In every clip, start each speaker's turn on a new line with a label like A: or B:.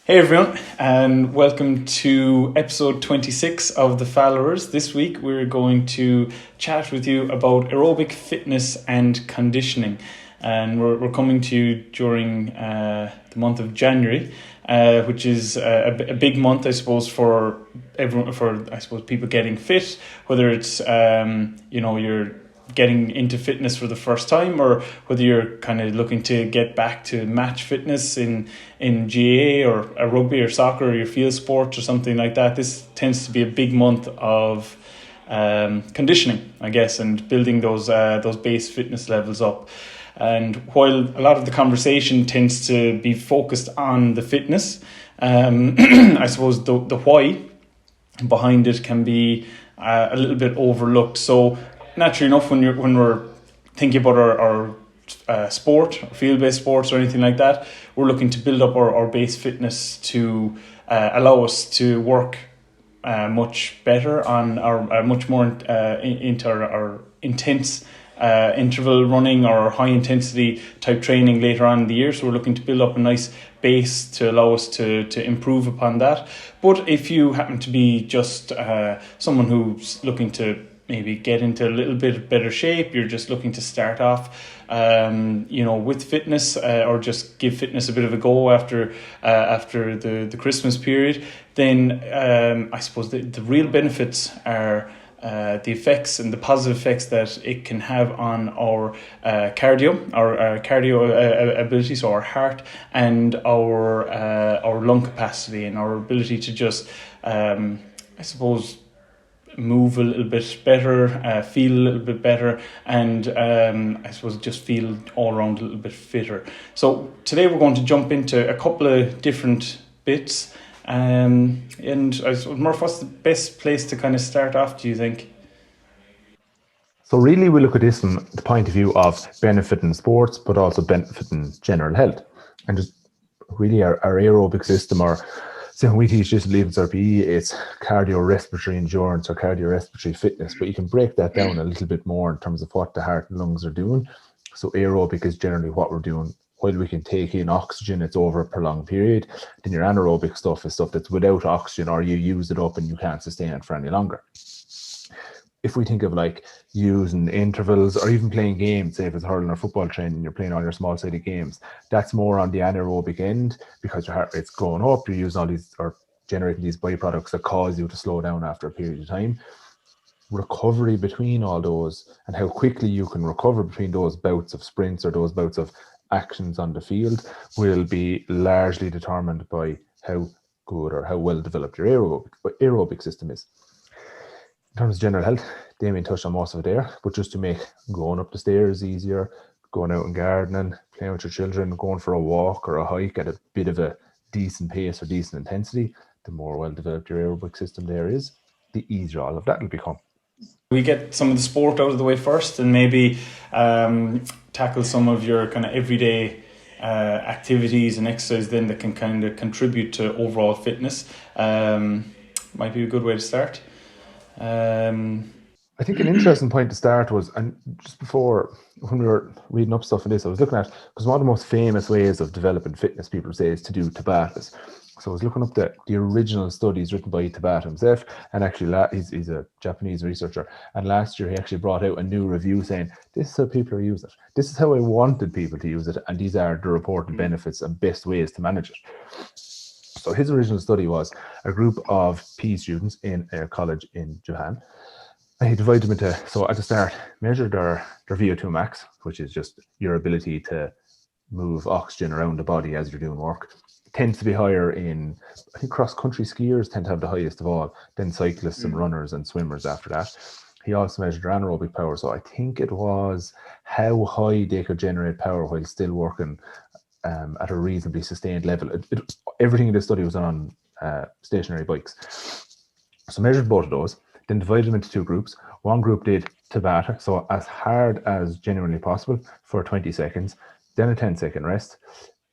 A: Hey everyone, and welcome to episode 26 of The Followers. This week we're going to chat with you about aerobic fitness and conditioning. And we're coming to you during the month of January, which is a big month, I suppose, for everyone, for I suppose people getting fit, whether it's you're getting into fitness for the first time, or whether you're kind of looking to get back to match fitness in GAA or a rugby or soccer or your field sport or something like that. This tends to be a big month of conditioning, I guess, and building those base fitness levels up. And while a lot of the conversation tends to be focused on the fitness, I suppose the why behind it can be a little bit overlooked. So naturally enough, when we're thinking about our sport, or field-based sports or anything like that, we're looking to build up our base fitness to allow us to work much better on our much more into our intense interval running or high intensity type training later on in the year. So we're looking to build up a nice base to allow us to improve upon that. But if you happen to be just someone who's looking to maybe get into a little bit better shape, you're just looking to start off with fitness, or just give fitness a bit of a go after the Christmas period, then I suppose the real benefits are the effects and the positive effects that it can have on our cardio ability, so our heart and our lung capacity and our ability to just I suppose move a little bit better, feel a little bit better, and I suppose just feel all around a little bit fitter. So today we're going to jump into a couple of different bits, and I suppose, Murph, what's the best place to kind of start off, do you think?
B: So really we look at this from the point of view of benefiting sports, but also benefiting general health. And just really our aerobic system, or so when we teach this leavens RPE, it's cardiorespiratory endurance or cardiorespiratory fitness, but you can break that down a little bit more in terms of what the heart and lungs are doing. So aerobic is generally what we're doing while we can take in oxygen, it's over a prolonged period. Then your anaerobic stuff is stuff that's without oxygen, or you use it up and you can't sustain it for any longer. If we think of like using intervals or even playing games, say if it's hurling or football training, you're playing all your small sided games, that's more on the anaerobic end because your heart rate's going up, you're using all these or generating these byproducts that cause you to slow down after a period of time. Recovery between all those and how quickly you can recover between those bouts of sprints or those bouts of actions on the field will be largely determined by how good or how well developed your aerobic system is. In terms of general health, Damien touched on most of it there, but just to make going up the stairs easier, going out and gardening, playing with your children, going for a walk or a hike at a bit of a decent pace or decent intensity, the more well developed your aerobic system there is, the easier all of that will become.
A: We get some of the sport out of the way first, and maybe tackle some of your kind of everyday activities and exercise then that can kind of contribute to overall fitness. Might be a good way to start.
B: I think an interesting point to start was, and just before when we were reading up stuff on this, I was looking at, because one of the most famous ways of developing fitness, people say, is to do Tabatas. So I was looking up the original studies written by Tabata himself, and actually he's a Japanese researcher, and last year he actually brought out a new review saying, this is how people are using it. This is how I wanted people to use it, and these are the reported benefits and best ways to manage it. So his original study was a group of PE students in a college in Japan. And he divided them into, so at the start, measured their VO2 max, which is just your ability to move oxygen around the body as you're doing work. It tends to be higher in, I think cross-country skiers tend to have the highest of all, then cyclists and runners and swimmers after that. He also measured their anaerobic power, so I think it was how high they could generate power while still working at a reasonably sustained level. Everything in this study was on stationary bikes. So measured both of those, then divided them into two groups. One group did Tabata, so as hard as genuinely possible for 20 seconds, then a 10-second rest,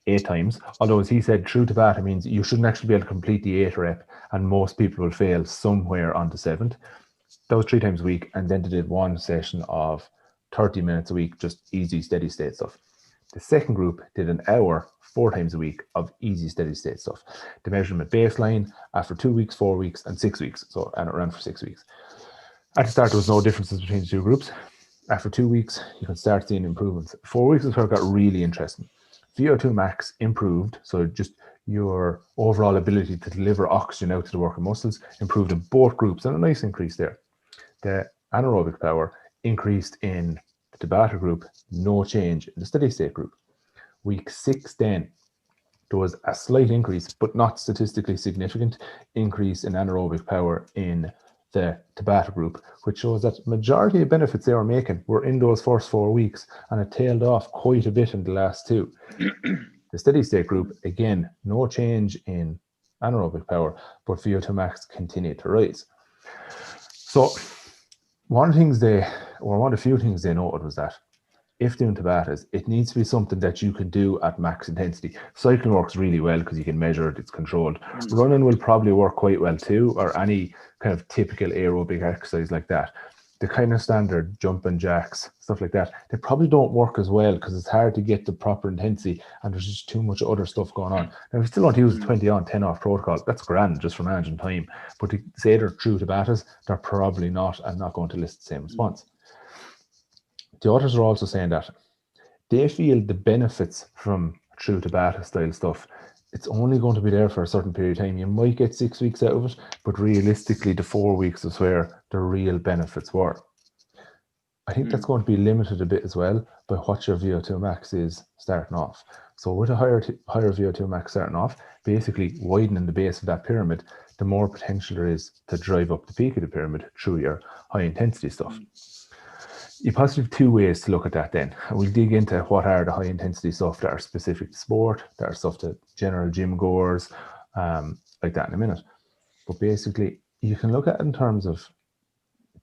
B: 8 times. Although, as he said, true Tabata means you shouldn't actually be able to complete the 8 rep, and most people will fail somewhere on the 7th. That was 3 times a week, and then they did one session of 30 minutes a week, just easy, steady state stuff. The second group did an hour 4 times a week of easy steady state stuff. They measured them at baseline after 2 weeks, 4 weeks, and 6 weeks. And it ran for 6 weeks. At the start, there was no differences between the two groups. After 2 weeks, you can start seeing improvements. 4 weeks is where it got really interesting. VO2 max improved, so just your overall ability to deliver oxygen out to the working muscles improved in both groups, and a nice increase there. The anaerobic power increased in the Tabata group, no change in the steady state group. Week 6 then, there was a slight increase, but not statistically significant, increase in anaerobic power in the Tabata group, which shows that majority of benefits they were making were in those first 4 weeks, and it tailed off quite a bit in the last 2. The steady state group, again, no change in anaerobic power, but VO2 max continued to rise. So one of the few things they noted was that if doing Tabatas, it needs to be something that you can do at max intensity. Cycling works really well because you can measure it, it's controlled. Running will probably work quite well too, or any kind of typical aerobic exercise like that. The kind of standard jumping jacks, stuff like that, they probably don't work as well because it's hard to get the proper intensity and there's just too much other stuff going on. Now, if you still want to use the 20 on, 10 off protocol, that's grand just for managing time. But to say they're true Tabatas, they're probably not, and not going to elicit the same response. The authors are also saying that they feel the benefits from true Tabata style stuff, it's only going to be there for a certain period of time. You might get 6 weeks out of it, but realistically, the 4 weeks is where the real benefits were. I think that's going to be limited a bit as well by what your VO2 max is starting off. So with a higher VO2 max starting off, basically widening the base of that pyramid, the more potential there is to drive up the peak of the pyramid through your high intensity stuff. You possibly have 2 ways to look at that then. And we'll dig into what are the high intensity stuff that are specific to sport, that are stuff to general gym goers, like that in a minute. But basically, you can look at it in terms of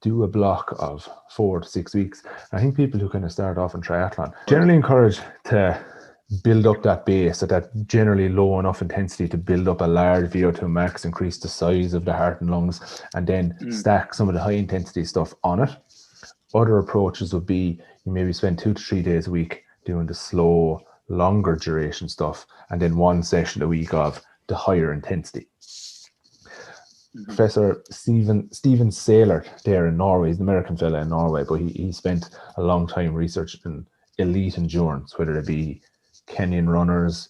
B: do a block of 4 to 6 weeks. I think people who kind of start off in triathlon generally encouraged to build up that base at that generally low enough intensity to build up a large VO2 max, increase the size of the heart and lungs, and then stack some of the high intensity stuff on it. Other approaches would be you maybe spend 2 to 3 days a week doing the slow, longer duration stuff, and then 1 session a week of the higher intensity. Professor Stephen Saylor there in Norway, he's an American fella in Norway, but he spent a long time researching elite endurance, whether it be Kenyan runners,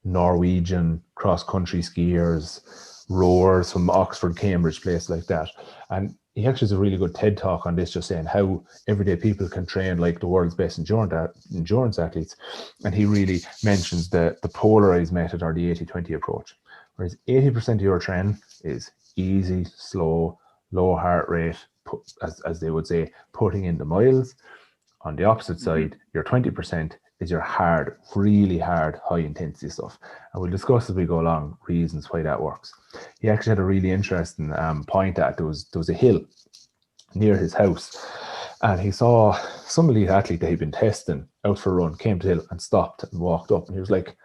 B: Norwegian cross-country skiers, rowers from Oxford, Cambridge, places like that. And he actually has a really good TED talk on this, just saying how everyday people can train like the world's best endurance athletes. And he really mentions the polarized method, or the 80-20 approach. Whereas 80% of your training is easy, slow, low heart rate, as they would say, putting in the miles. On the opposite side, your 20% is your hard, really hard, high intensity stuff. And we'll discuss as we go along reasons why that works. He actually had a really interesting point at there was a hill near his house, and he saw some elite athlete that he'd been testing out for a run, came to the hill and stopped and walked up, and he was like,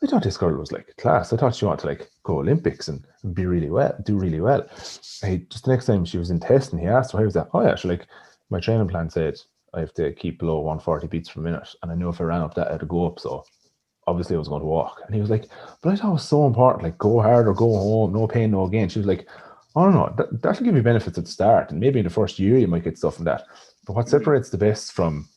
B: I thought this girl was like class. I thought she wanted to like go Olympics and do really well. And just the next time she was in testing, he asked her, how was that? Oh yeah, she like, my training plan said I have to keep below 140 beats per minute, and I knew if I ran up that I had to go up, so obviously I was going to walk. And he was like, but I thought it was so important, like go hard or go home, no pain, no gain. She was like, I don't know, that'll give you benefits at the start, and maybe in the first year you might get stuff from that. But what separates the best from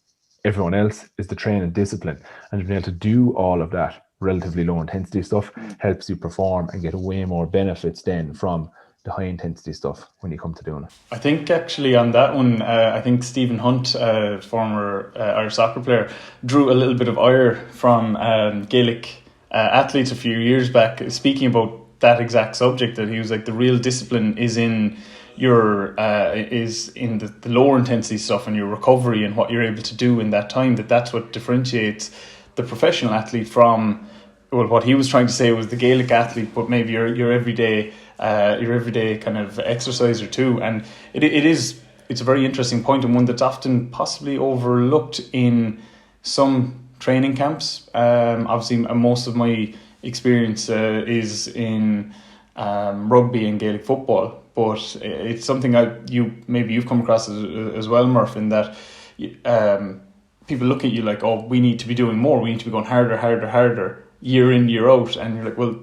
B: everyone else is the training discipline, and being able to do all of that relatively low intensity stuff helps you perform and get way more benefits then from the high intensity stuff when you come to doing it.
A: I think actually on that one, I think Stephen Hunt, former Irish soccer player, drew a little bit of ire from Gaelic athletes a few years back, speaking about that exact subject, that he was like, the real discipline is in your the lower intensity stuff and your recovery and what you're able to do in that time, that's what differentiates the professional athlete from, well, what he was trying to say was the Gaelic athlete, but maybe your everyday kind of exerciser too. And it's a very interesting point, and one that's often possibly overlooked in some training camps. Obviously, most of my experience is in rugby and Gaelic football, but it's something you've come across as well, Murph, in that people look at you like, oh, we need to be doing more. We need to be going harder, harder, harder, year in, year out. And you're like, well,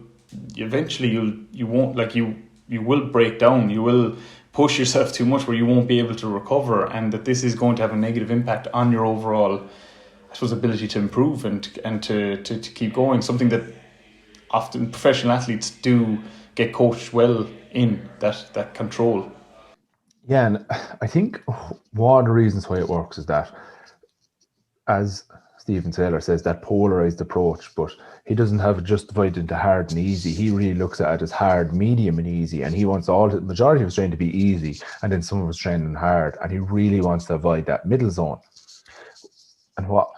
A: eventually you won't, like, you will break down. You will push yourself too much where you won't be able to recover, and that this is going to have a negative impact on your overall, I suppose, ability to improve and to keep going. Something that often professional athletes do get coached well in, that control.
B: Yeah, and I think one of the reasons why it works is that, as Stephen Taylor says, that polarized approach, but he doesn't have it just divided into hard and easy. He really looks at it as hard, medium, and easy, and he wants the majority of his training to be easy, and then some of his training hard, and he really wants to avoid that middle zone. And what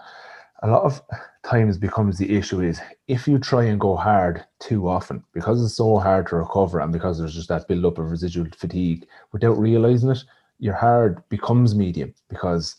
B: a lot of times becomes the issue is if you try and go hard too often, because it's so hard to recover and because there's just that build up of residual fatigue, without realizing it, your hard becomes medium, because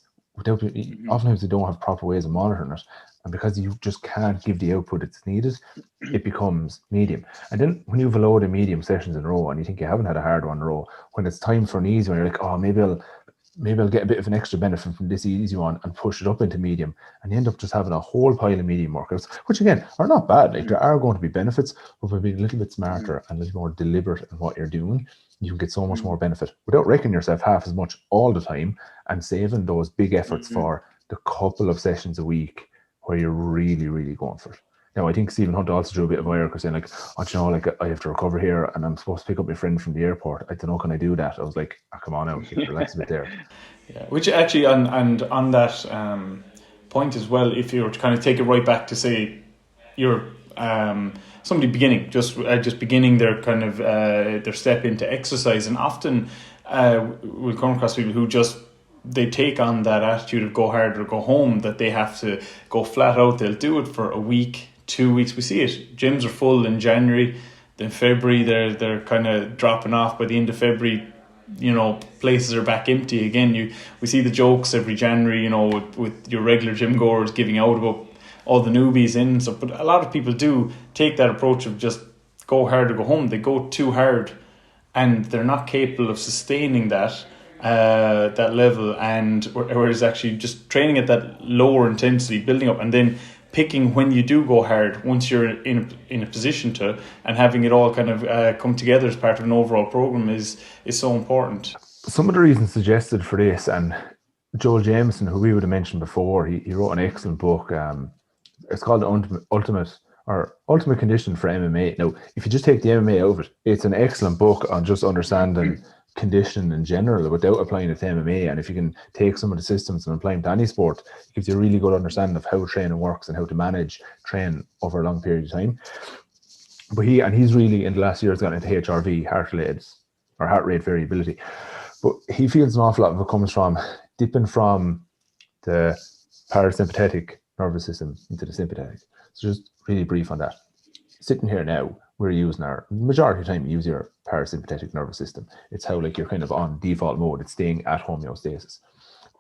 B: oftentimes they don't have proper ways of monitoring it, and because you just can't give the output it's needed, it becomes medium. And then when you've a load of medium sessions in a row and you think you haven't had a hard one in a row, when it's time for an easy one, you're like, oh, maybe I'll get a bit of an extra benefit from this easy one and push it up into medium, and you end up just having a whole pile of medium workouts, which again are not bad. Like, there are going to be benefits, but by being a little bit smarter and a little more deliberate in what you're doing, you can get so much more benefit without wrecking yourself half as much all the time, and saving those big efforts for the couple of sessions a week where you're really, really going for it. Now, I think Stephen Hunt also drew a bit of ire, saying like, oh, you know, like, I have to recover here and I'm supposed to pick up my friend from the airport. I don't know, can I do that? I was like, oh, come on out, relax a bit there.
A: Yeah, which actually, on that point as well, if you were to kind of take it right back to, say, you're somebody beginning, just beginning their kind of their step into exercise, and often we'll come across people who just, they take on that attitude of go hard or go home, that they have to go flat out. They'll do it for a week, 2 weeks. We see it. Gyms are full in January. Then February, they're kind of dropping off. By the end of February, places are back empty again. We see the jokes every January, with your regular gym goers giving out about all the newbies in. So, but a lot of people do take that approach of just go hard or go home. They go too hard, and they're not capable of sustaining that level. And whereas actually just training at that lower intensity, building up, and then picking when you do go hard once you're in a position to, and having it all kind of come together as part of an overall program is so important.
B: Some of the reasons suggested for this, and Joel Jameson, who we would have mentioned before, he wrote an excellent book. It's called Ultimate Condition for MMA. Now, if you just take the MMA out of it, it's an excellent book on just understanding conditioning in general without applying it to MMA. And if you can take some of the systems and apply them to any sport, it gives you a really good understanding of how training works and how to manage train over a long period of time. But he's really, in the last year, has gotten into HRV, heart rate variability. But he feels an awful lot of it comes from dipping from the parasympathetic nervous system into the sympathetic. So just really brief on that. Sitting here now, we're using our majority of the time, you use your parasympathetic nervous system. It's how, like, you're kind of on default mode. It's staying at homeostasis.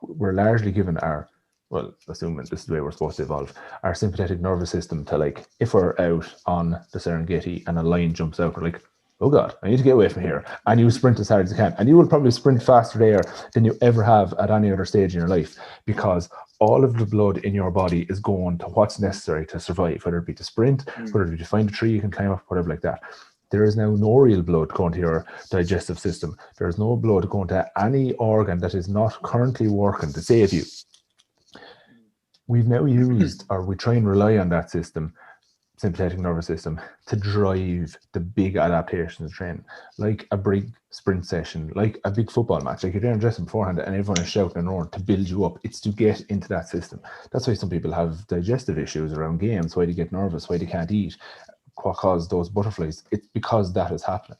B: We're largely given assuming this is the way we're supposed to evolve, our sympathetic nervous system to, like, if we're out on the Serengeti and a lion jumps out, we're like, oh God, I need to get away from here. And you sprint as hard as you can. And you will probably sprint faster there than you ever have at any other stage in your life, because all of the blood in your body is going to what's necessary to survive, whether it be to sprint, whether it be to find a tree you can climb up, whatever like that. There is now no real blood going to your digestive system. There is no blood going to any organ that is not currently working to save you. We've now used, or we try and rely on that system, sympathetic nervous system, to drive the big adaptations of training, like a big sprint session, like a big football match. Like, you're there dressing beforehand and everyone is shouting and roaring to build you up. It's to get into that system. That's why some people have digestive issues around games, why they get nervous, why they can't eat, what caused those butterflies. It's because that is happening.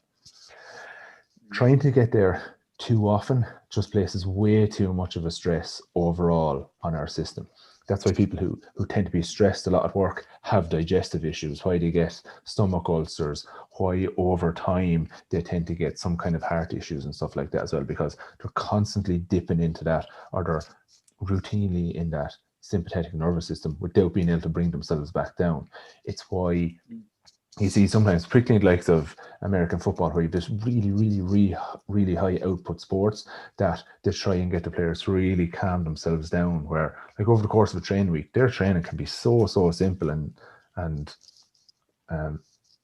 B: Trying to get there too often just places way too much of a stress overall on our system. That's why people who tend to be stressed a lot at work have digestive issues, why they get stomach ulcers, why over time they tend to get some kind of heart issues and stuff like that as well, because they're constantly dipping into that, or they're routinely in that sympathetic nervous system without being able to bring themselves back down. It's why you see sometimes, particularly the likes of American football, where you have this really high output sports, that they try and get the players to really calm themselves down. Where, like, over the course of a training week, their training can be so simple and um,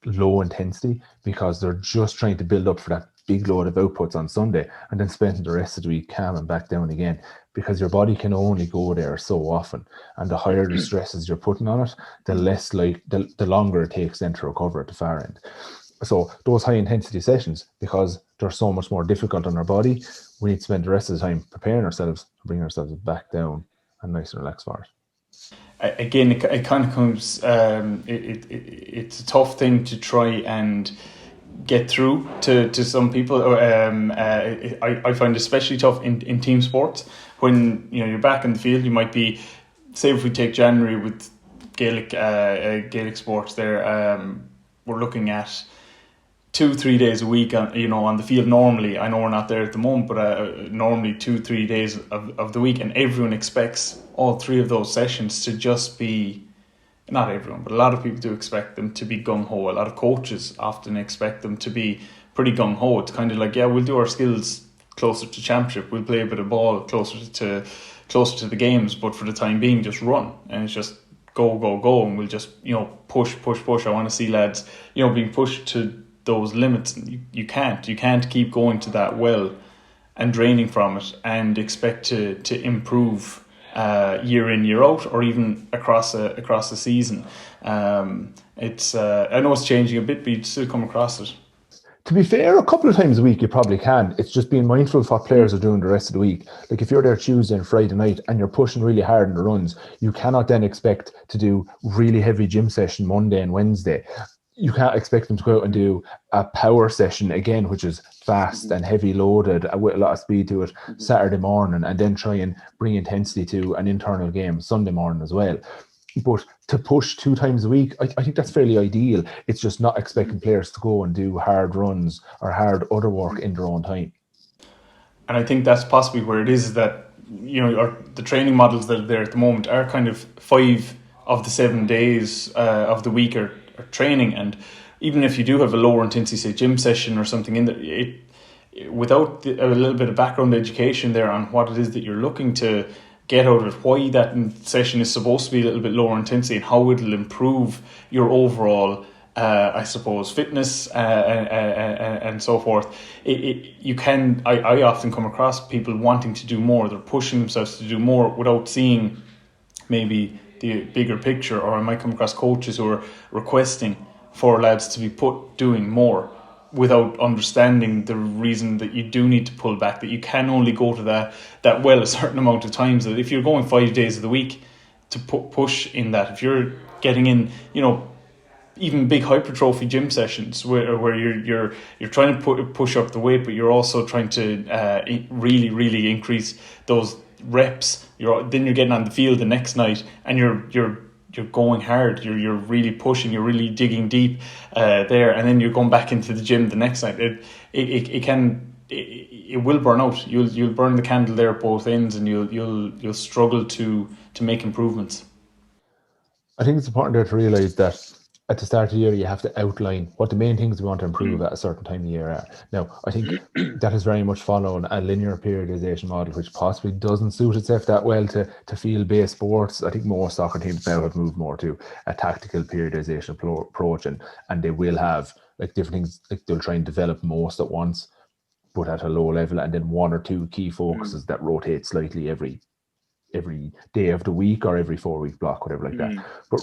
B: low intensity, because they're just trying to build up for that big load of outputs on Sunday, and then spending the rest of the week calm and back down again, because your body can only go there so often, and the higher the stresses you're putting on it, the less, like, the longer it takes then to recover at the far end. So those high intensity sessions, because they're so much more difficult on our body, we need to spend the rest of the time preparing ourselves, bringing ourselves back down and nice and relaxed for it.
A: Again, it kind of comes. It's a tough thing to try and get through to some people. I find it especially tough in team sports when you're back in the field. You might be, say, if we take January with Gaelic sports, there we're looking at 2-3 days a week on the field normally. I know we're not there at the moment, but normally 2-3 days of the week, and everyone expects all three of those sessions to just be, not everyone, but a lot of people do expect them to be gung-ho. A lot of coaches often expect them to be pretty gung-ho. It's kind of like, yeah, we'll do our skills closer to championship, we'll play a bit of ball closer to the games, but for the time being, just run, and it's just go, and we'll just push. I want to see lads being pushed to those limits. You can't keep going to that well and draining from it and expect to improve year in, year out, or even across a season. It's I know it's changing a bit, but you still come across it.
B: To be fair, a couple of times a week you probably can. It's just being mindful of what players are doing the rest of the week. Like, if you're there Tuesday and Friday night and you're pushing really hard in the runs, you cannot then expect to do really heavy gym session Monday and Wednesday. You can't expect them to go out and do a power session again, which is fast and heavy loaded with a lot of speed to it, Saturday morning, and then try and bring intensity to an internal game Sunday morning as well. But to push 2 times a week, I think that's fairly ideal. It's just not expecting players to go and do hard runs or hard other work in their own time.
A: And I think that's possibly where it is that the training models that are there at the moment are kind of 5 of the 7 days of the week are training. And even if you do have a lower intensity, say, gym session or something in there, without a little bit of background education there on what it is that you're looking to get out of it, why that session is supposed to be a little bit lower intensity, and how it'll improve your overall I suppose fitness and so forth. I often come across people wanting to do more. They're pushing themselves to do more without seeing maybe the bigger picture. Or I might come across coaches who are requesting for lads to be doing more without understanding the reason that you do need to pull back, that you can only go to that well a certain amount of times. That if you're going 5 days of the week to push in that, if you're getting in, even big hypertrophy gym sessions where you're trying to push up the weight, but you're also trying to really increase those reps. Then you're getting on the field the next night, and you're going hard. You're really pushing. You're really digging deep there, and then you're going back into the gym the next night. It will burn out. You'll burn the candle there at both ends, and you'll struggle to make improvements.
B: I think it's important there to realise that at the start of the year, you have to outline what the main things we want to improve at a certain time of the year are. Now, I think that is very much following a linear periodization model, which possibly doesn't suit itself that well to field-based sports. I think most soccer teams now have moved more to a tactical periodization approach, and they will have like different things. Like, they'll try and develop most at once, but at a low level, and then 1 or 2 key focuses that rotate slightly every day of the week or every 4-week block, whatever like that. But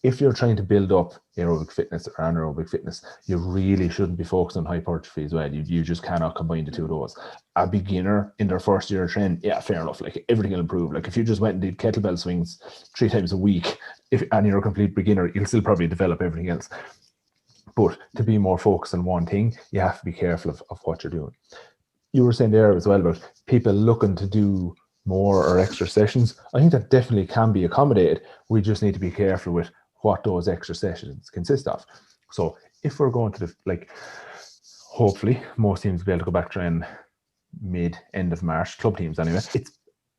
B: if you're trying to build up aerobic fitness or anaerobic fitness, you really shouldn't be focused on hypertrophy as well. You just cannot combine the two of those. A beginner in their first year of training, yeah, fair enough. Like, everything will improve. Like, if you just went and did kettlebell swings 3 times a week, and you're a complete beginner, you'll still probably develop everything else. But to be more focused on one thing, you have to be careful of what you're doing. You were saying there as well about people looking to do more or extra sessions. I think that definitely can be accommodated. We just need to be careful with what those extra sessions consist of. So if we're going to hopefully most teams will be able to go back to train end of March, club teams anyway.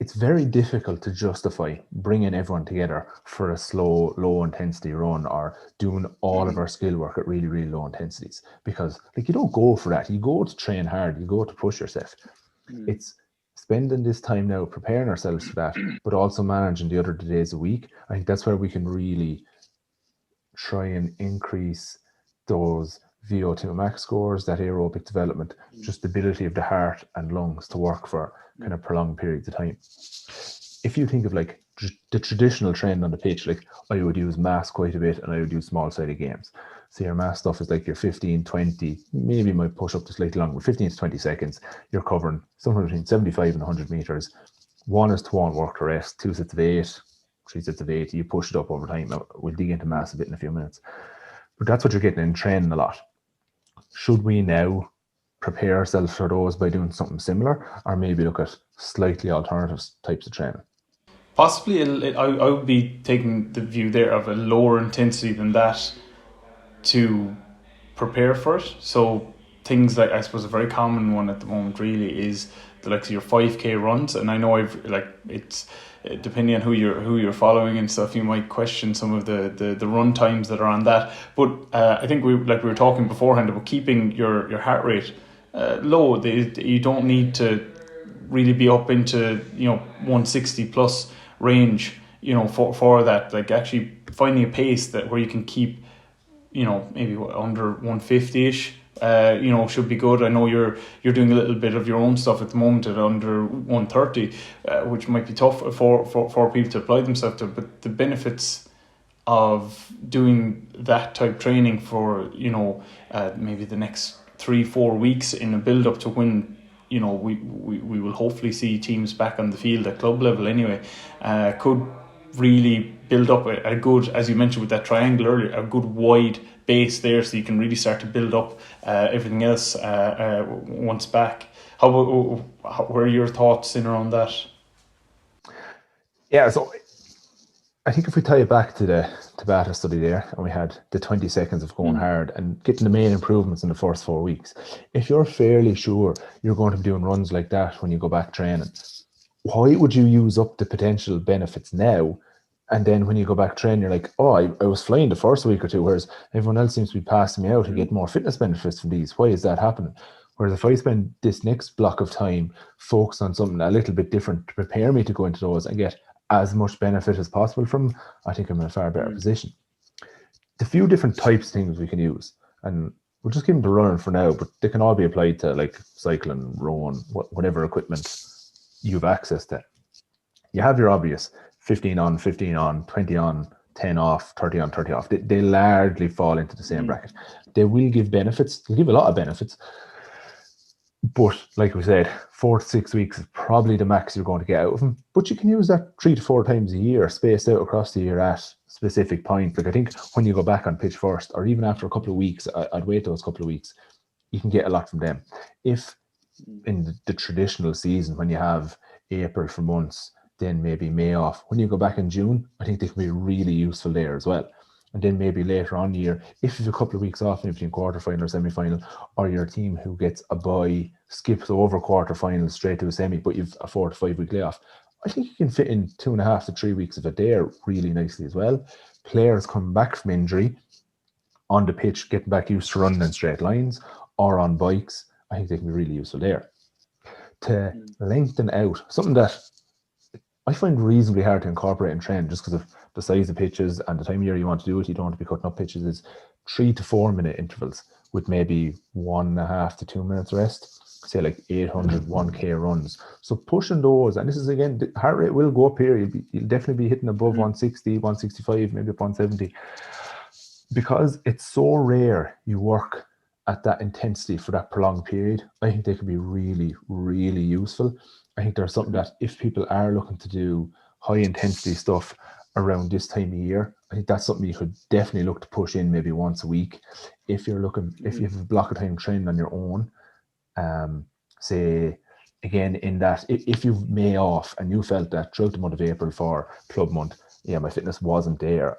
B: it's very difficult to justify bringing everyone together for a slow, low intensity run or doing all of our skill work at really, really low intensities, because like you don't go for that. You go to train hard, you go to push yourself. It's spending this time now preparing ourselves for that, but also managing the other days a week. I think that's where we can really try and increase those VO2 max scores, that aerobic development, just the ability of the heart and lungs to work for kind of prolonged periods of time. If you think of like the traditional trend on the pitch, like I would use mass quite a bit and I would use small sided games. So your mass stuff is like your 15, 20, maybe you might push up to slightly longer, 15 to 20 seconds. You're covering somewhere between 75 and 100 meters. 1 is to 1 work to rest, 2 sets of 8, 3 sets of 8. You push it up over time. We'll dig into mass a bit in a few minutes. But that's what you're getting in training a lot. Should we now prepare ourselves for those by doing something similar, or maybe look at slightly alternative types of training?
A: Possibly, I would be taking the view there of a lower intensity than that to prepare for it. So things like, I suppose a very common one at the moment really is the likes of your 5k runs, and I know it's depending on who you're following and stuff, you might question some of the run times that are on that. But I think we were talking beforehand about keeping your heart rate low. You don't need to really be up into 160 plus range for that. Like actually finding a pace that where you can keep maybe under 150ish should be good. I know you're doing a little bit of your own stuff at the moment at under 130, which might be tough for people to apply themselves to, but the benefits of doing that type training for maybe the next 3-4 weeks in a build up to when we will hopefully see teams back on the field at club level anyway, could really build up a good, as you mentioned with that triangle earlier, a good wide base there, so you can really start to build up everything else once back. What are your thoughts in around that?
B: Yeah, so I think if we tie it back to the Tabata study there, and we had the 20 seconds of going hard and getting the main improvements in the first 4 weeks, if you're fairly sure you're going to be doing runs like that when you go back training, why would you use up the potential benefits now? And then when you go back training, you're like, oh, I was flying the first week or two, whereas everyone else seems to be passing me out to get more fitness benefits from these. Why is that happening? Whereas if I spend this next block of time focused on something a little bit different to prepare me to go into those and get as much benefit as possible from, I think I'm in a far better position. The few different types of things we can use, and we'll just keep them to running for now, but they can all be applied to like cycling, rowing, whatever equipment you've access to. You have your obvious 15 on, 15 on, 20 on, 10 off, 30 on, 30 off. They largely fall into the same bracket. They will give benefits. They'll give a lot of benefits. But like we said, 4 to 6 weeks is probably the max you're going to get out of them. But you can use that 3 to 4 times a year, spaced out across the year at specific points. Like I think when you go back on pitch first, or even after a couple of weeks, I'd wait those couple of weeks, you can get a lot from them. If in the traditional season, when you have April for months, then maybe May off, when you go back in June, I think they can be really useful there as well. And then maybe later on in the year, if you have a couple of weeks off in between quarterfinal or semi-final, or your team who gets a bye skips over quarterfinals straight to a semi, but you've a 4 to 5 week layoff, I think you can fit in 2.5 to 3 weeks of it there really nicely as well. Players come back from injury on the pitch, getting back used to running in straight lines or on bikes, I think they can be really useful there. To lengthen out, something that I find reasonably hard to incorporate in training just because of the size of pitches and the time of year you want to do it, you don't want to be cutting up pitches, is 3 to 4 minute intervals with maybe 1.5 to 2 minutes rest, say like 800, 1k runs. So pushing those, and this is again, the heart rate will go up here, you'll definitely be hitting above 160, 165, maybe up 170. Because it's so rare you work at that intensity for that prolonged period, I think they can be really, really useful. I think there's something that if people are looking to do high intensity stuff around this time of year, I think that's something you could definitely look to push in maybe once a week. If you're looking, if you have a block of time training on your own, say again in that, if you've May off and you felt that throughout the month of April for club month, yeah, my fitness wasn't there,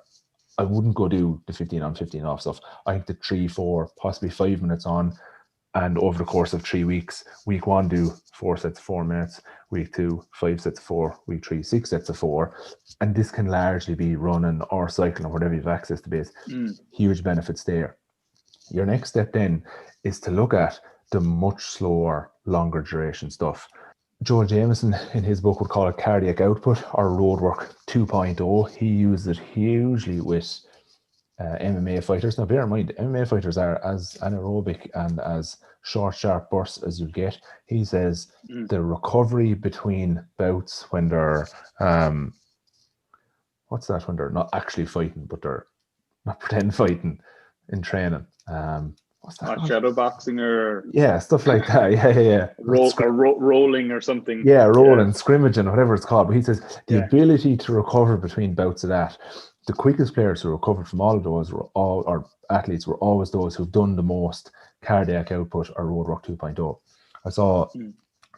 B: I wouldn't go do the 15 on, 15 off stuff. I think the 3, 4, possibly 5 minutes on And over the course of 3 weeks, week 1 do 4 sets of 4 minutes, week 2 5 sets of 4, week 3 6 sets of 4, and this can largely be running or cycling or whatever you've access to base. Huge benefits there. Your next step then is to look at the much slower, longer duration stuff. Joel Jameson in his book would call it cardiac output or roadwork 2.0. He uses it hugely with MMA fighters. Now bear in mind, MMA fighters are as anaerobic and as short, sharp bursts as you get. He says the recovery between bouts when they're what's that, when they're not actually fighting, but they're not pretend fighting in training. What's that?
C: Shadow boxing or
B: stuff like that. Yeah.
C: Rolling or something.
B: Yeah, rolling, scrimmaging, whatever it's called. But he says the ability to recover between bouts of that. The quickest players who recovered from all of those or athletes were always those who've done the most cardiac output or roadwork 2.0. I saw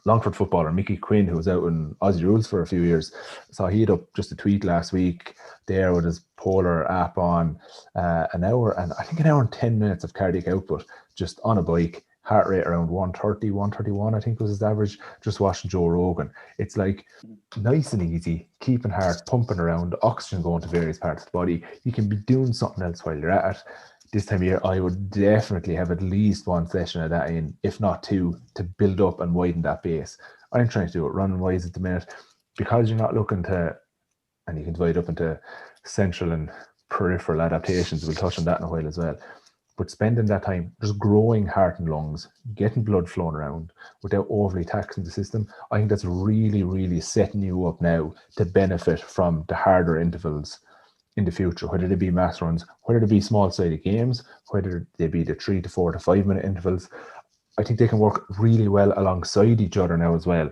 B: Longford footballer Mickey Quinn, who was out in Aussie Rules for a few years. So he had up just a tweet last week there with his Polar app on, an hour and 10 minutes of cardiac output just on a bike, heart rate around 130, 131, I think was his average, just watching Joe Rogan. It's like nice and easy, keeping heart pumping around, oxygen going to various parts of the body. You can be doing something else while you're at it. This time of year, I would definitely have at least one session of that in, if not two, to build up and widen that base. I'm trying to do it running wise at the minute, because you're not looking to, and you can divide up into central and peripheral adaptations. We'll touch on that in a while as well. But spending that time just growing heart and lungs, getting blood flowing around without overly taxing the system, I think that's really, really setting you up now to benefit from the harder intervals in the future, whether they be mass runs, whether they be small-sided games, whether they be the 3 to 4 to 5 minute intervals. I think they can work really well alongside each other now as well.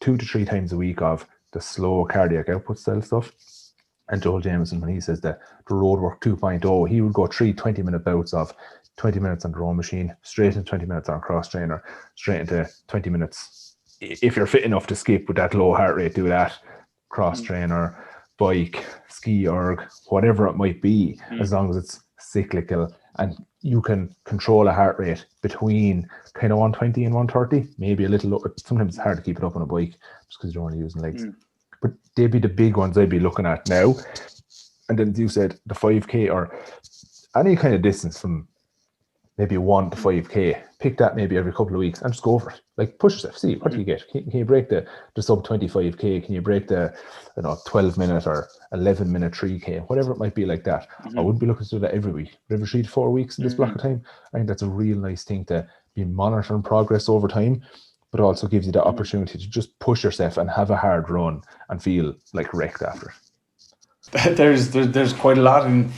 B: 2 to 3 times a week of the slow cardiac output style stuff. And Joel Jameson, when he says that the roadwork 2.0, he would go 3 20-minute bouts of 20 minutes on the row machine, straight into 20 minutes on cross trainer, straight into 20 minutes. If you're fit enough to skip with that low heart rate, do that. Cross trainer, bike, ski erg, whatever it might be, as long as it's cyclical and you can control a heart rate between kind of 120 and 130, maybe a little lower. Sometimes it's hard to keep it up on a bike just because you're only using legs. But they'd be the big ones I'd be looking at now. And then, as you said, the 5K or any kind of distance from maybe 1 to 5K, pick that maybe every couple of weeks and just go for it. Like, push yourself, see what do you get. Can you break the sub 25K? Can you break the 12 minute or 11 minute 3K, whatever it might be like that. I wouldn't be looking to do that every week, but every 3 to 4 weeks in this block of time. I think that's a real nice thing to be monitoring progress over time, but also gives you the opportunity to just push yourself and have a hard run and feel like wrecked after it.
A: There's quite a lot in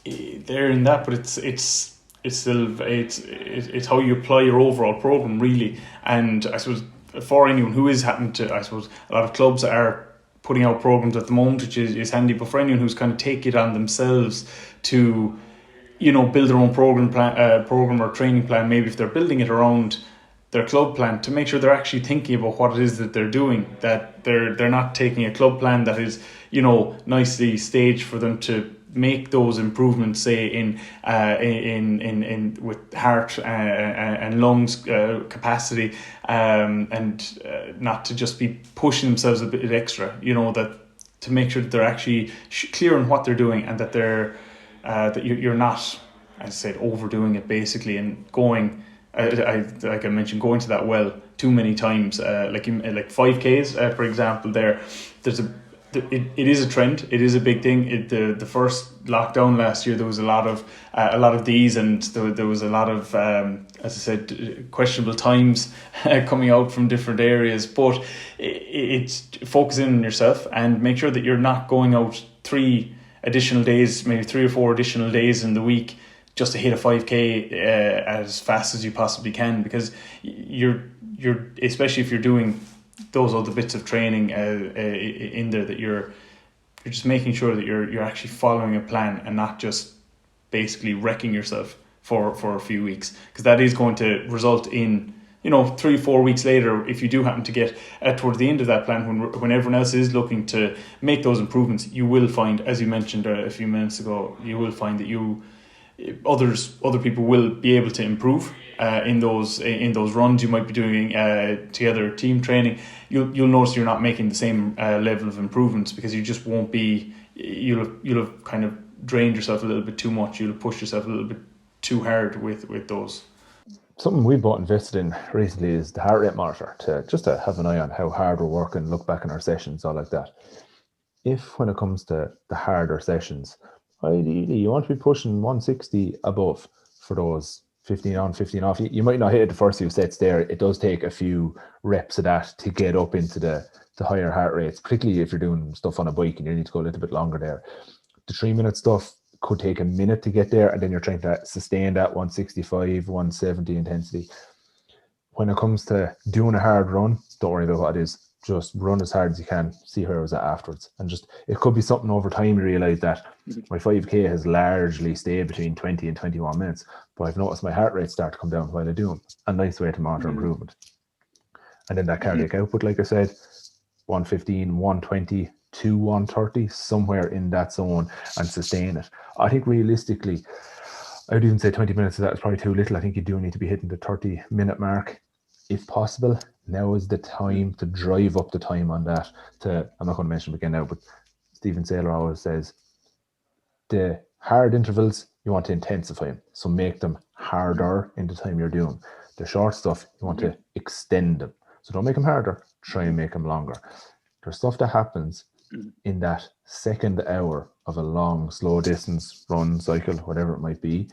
A: that, but it's still it's how you apply your overall program really. And I suppose for anyone who is happening to, I suppose a lot of clubs are putting out programs at the moment, which is handy, but for anyone who's kind of take it on themselves to build their own program or training plan, maybe if they're building it around their club plan, to make sure they're actually thinking about what it is that they're doing, that they're not taking a club plan that is nicely staged for them to make those improvements, say in with heart and lungs capacity, and not to just be pushing themselves a bit extra. That to make sure that they're actually clear on what they're doing, and that they're that you're not, as I said, overdoing it basically, and going. Like I mentioned, going to that well too many times, like 5Ks, for example. It is a trend. It is a big thing. The first lockdown last year, there was a lot of these, and there was a lot of, as I said, questionable times coming out from different areas. But it's focusing on yourself and make sure that you're not going out 3 additional days, maybe 3 or 4 additional days in the week, just to hit a 5K as fast as you possibly can, because you're especially if you're doing those other bits of training in there, that you're just making sure that you're actually following a plan and not just basically wrecking yourself for a few weeks, because that is going to result in 3-4 weeks later, if you do happen to get towards the end of that plan, when everyone else is looking to make those improvements, you will find, as you mentioned a few minutes ago, you will find that other people will be able to improve in those runs you might be doing together, team training. You'll notice you're not making the same level of improvements, because you just won't be. You'll have kind of drained yourself a little bit too much. You'll have pushed yourself a little bit too hard with those.
B: Something we bought invested in recently is the heart rate monitor, to have an eye on how hard we're working, look back in our sessions, all like that. If when it comes to the harder sessions, ideally you want to be pushing 160 above for those 15 on, 15 off. You might not hit the first few sets there. It does take a few reps of that to get up into the higher heart rates, particularly if you're doing stuff on a bike and you need to go a little bit longer there. The 3-minute stuff could take a minute to get there, and then you're trying to sustain that 165, 170 intensity. When it comes to doing a hard run, don't worry about what it is. Just run as hard as you can, see where it was at afterwards. And just, it could be something over time you realise that my 5K has largely stayed between 20 and 21 minutes, but I've noticed my heart rate start to come down while I do them. A nice way to monitor improvement. And then that cardiac output, like I said, 115, 120 to 130, somewhere in that zone, and sustain it. I think realistically, I would even say 20 minutes of that is probably too little. I think you do need to be hitting the 30-minute mark if possible. Now is the time to drive up the time on that. I'm not going to mention it again now, but Stephen Saylor always says the hard intervals, you want to intensify them. So make them harder in the time you're doing. The short stuff, you want to extend them. So don't make them harder, try and make them longer. There's stuff that happens in that second hour of a long, slow distance run, cycle, whatever it might be,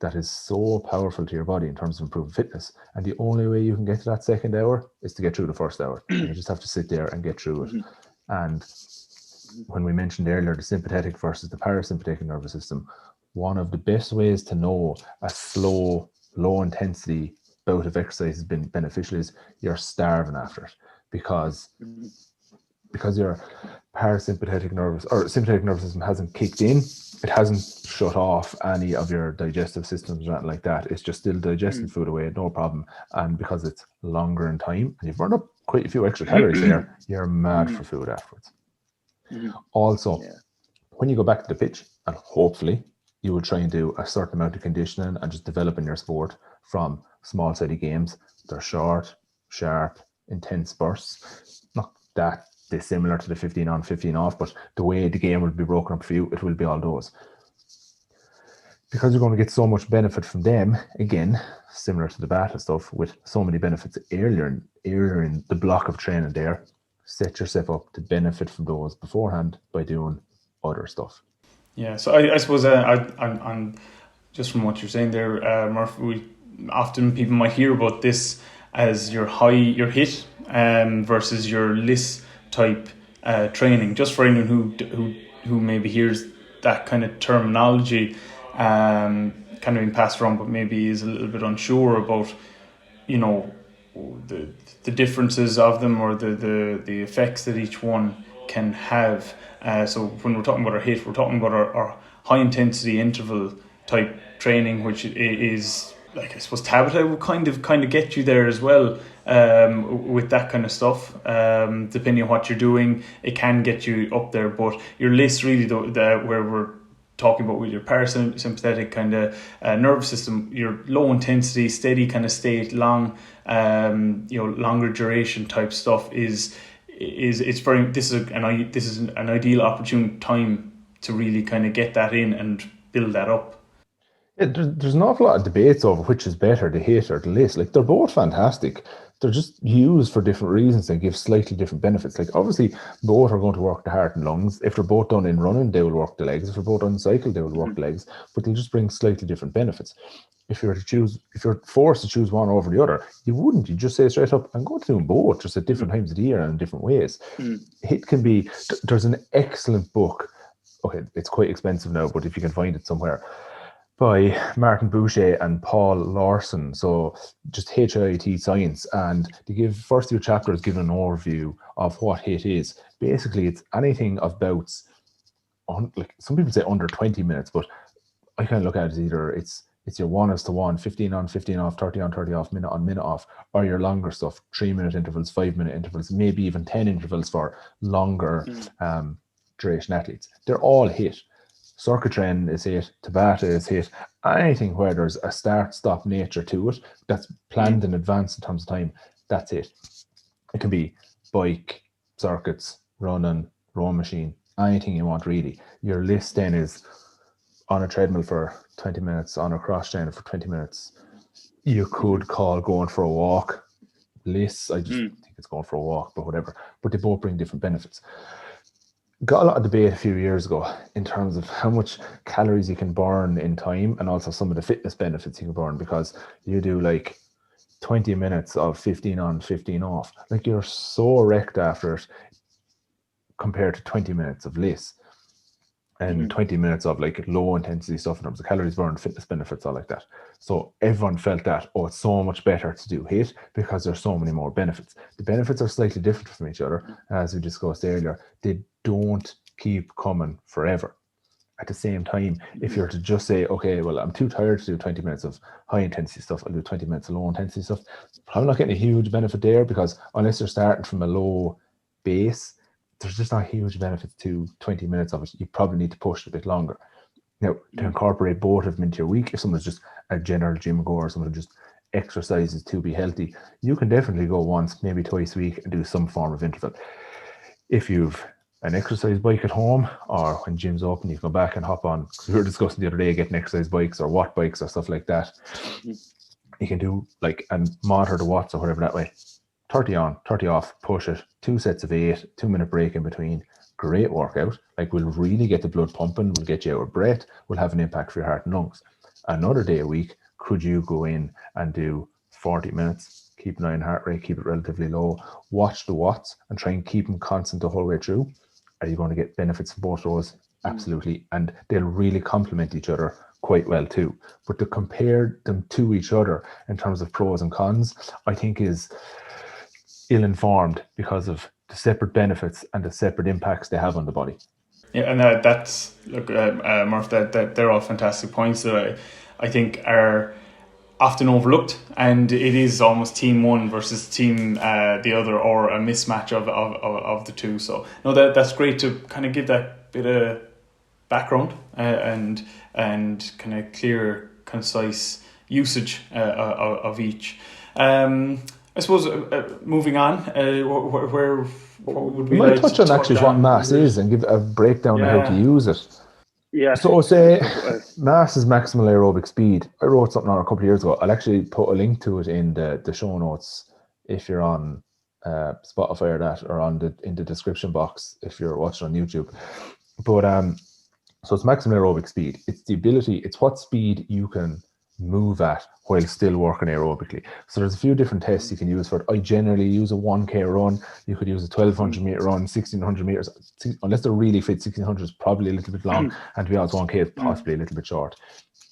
B: that is so powerful to your body in terms of improving fitness. And the only way you can get to that second hour is to get through the first hour. You just have to sit there and get through it. And when we mentioned earlier the sympathetic versus the parasympathetic nervous system, one of the best ways to know a slow, low intensity bout of exercise has been beneficial is you're starving after it, because your parasympathetic nervous or sympathetic nervous system hasn't kicked in. It hasn't shut off any of your digestive systems or anything like that. It's just still digesting food away, no problem. And because it's longer in time and you've burned up quite a few extra calories there, you're mad for food afterwards. Also, when you go back to the pitch, and hopefully you will try and do a certain amount of conditioning and just developing your sport from small-sided games. They're short, sharp, intense bursts. Not that dissimilar to the 15 on, 15 off, but the way the game will be broken up for you, it will be all those. Because you're going to get so much benefit from them, again, similar to the Bata stuff, with so many benefits earlier in the block of training there, set yourself up to benefit from those beforehand by doing other stuff.
A: Yeah, so I suppose I'm just from what you're saying there, Murph, often people might hear about this as your HIIT versus your LIS type training. Just for anyone who maybe hears that kind of terminology kind of being passed around, but maybe is a little bit unsure about, the differences of them, or the effects that each one can have. So when we're talking about our HIIT, we're talking about our high intensity interval type training, which is, like, I suppose Tabata will kind of get you there as well, with that kind of stuff. Depending on what you're doing, it can get you up there. But your list really, where we're talking about with your parasympathetic kind of nervous system, your low intensity, steady kind of state, long, longer duration type stuff is this is an ideal opportune time to really kind of get that in and build that up.
B: Yeah, there's an awful lot of debates over which is better, the HIIT or the LIS. Like, they're both fantastic. They're just used for different reasons and give slightly different benefits. Like, obviously, both are going to work the heart and lungs. If they're both done in running, they will work the legs. If they're both on cycle, they will work the legs. But they'll just bring slightly different benefits. If you're forced to choose one over the other, you wouldn't. You just say straight up, I'm going to do them both, just at different times of the year and in different ways. HIIT can be. There's an excellent book. Okay, it's quite expensive now, but if you can find it somewhere, by Martin Boucher and Paul Lawson. So just HIIT science, and they give first few chapters give an overview of what HIIT is. Basically, it's anything of bouts on, like, some people say under 20 minutes, but I kind of look at it as either it's your 1:1, 15 on, 15 off, 30 on, 30 off, minute on, minute off, or your longer stuff, 3-minute intervals, 5-minute intervals, maybe even 10 intervals for longer duration athletes. They're all HIIT. circuit training is hit, Tabata is hit, anything where there's a start-stop nature to it that's planned in advance in terms of time, that's it. It can be bike, circuits, running, row machine, anything you want really. Your list then is on a treadmill for 20 minutes, on a cross trainer for 20 minutes. You could call going for a walk. Lists, I just think it's going for a walk, but whatever. But they both bring different benefits. Got a lot of debate a few years ago in terms of how much calories you can burn in time and also some of the fitness benefits you can burn, because you do like 20 minutes of 15 on, 15 off. Like you're so wrecked after it compared to 20 minutes of less and 20 minutes of like low intensity stuff in terms of calories burned, fitness benefits, all like that. So everyone felt that, oh, it's so much better to do HIIT because there's so many more benefits. The benefits are slightly different from each other, as we discussed earlier. They don't keep coming forever. At the same time, if you're to just say, okay, well, I'm too tired to do 20 minutes of high intensity stuff, I'll do 20 minutes of low intensity stuff, probably not getting a huge benefit there, because unless you're starting from a low base, there's just not a huge benefit to 20 minutes of it. You probably need to push it a bit longer. Now, to incorporate both of them into your week, if someone's just a general gym goer or someone just exercises to be healthy, you can definitely go once, maybe twice a week and do some form of interval. If you've an exercise bike at home, or when gym's open, you can go back and hop on. We were discussing the other day getting exercise bikes or watt bikes or stuff like that. You can do like and monitor the watts or whatever that way. 30 on, 30 off, push it, 2 sets of 8, 2-minute break in between. Great workout. Like, we'll really get the blood pumping, we'll get you out of breath, will have an impact for your heart and lungs. Another day a week, could you go in and do 40 minutes, keep an eye on heart rate, keep it relatively low, watch the watts and try and keep them constant the whole way through? Are you going to get benefits from both those? Absolutely. And they'll really complement each other quite well too. But to compare them to each other in terms of pros and cons, I think is ill-informed because of the separate benefits and the separate impacts they have on the body.
A: Yeah, and that's look, Murph. That they're all fantastic points that I think are often overlooked, and it is almost team one versus team the other, or a mismatch of the two. So no, that's great to kind of give that bit of background and kind of clear, concise usage of each. I suppose moving on, where would we
B: might
A: like
B: touch
A: to
B: on actually what mass is and give a breakdown of how to use it.
C: Yeah.
B: So say mass is maximal aerobic speed. I wrote something on a couple of years ago. I'll actually put a link to it in the show notes if you're on Spotify or that, or in the description box if you're watching on YouTube. But so it's maximal aerobic speed. It's the ability, it's what speed you can move at while still working aerobically. So there's a few different tests you can use for it. I generally use a 1k run. You could use a 1200 meter run, 1600 meters. Unless they're really fit, 1600 is probably a little bit long, and to be honest, 1k is possibly a little bit short.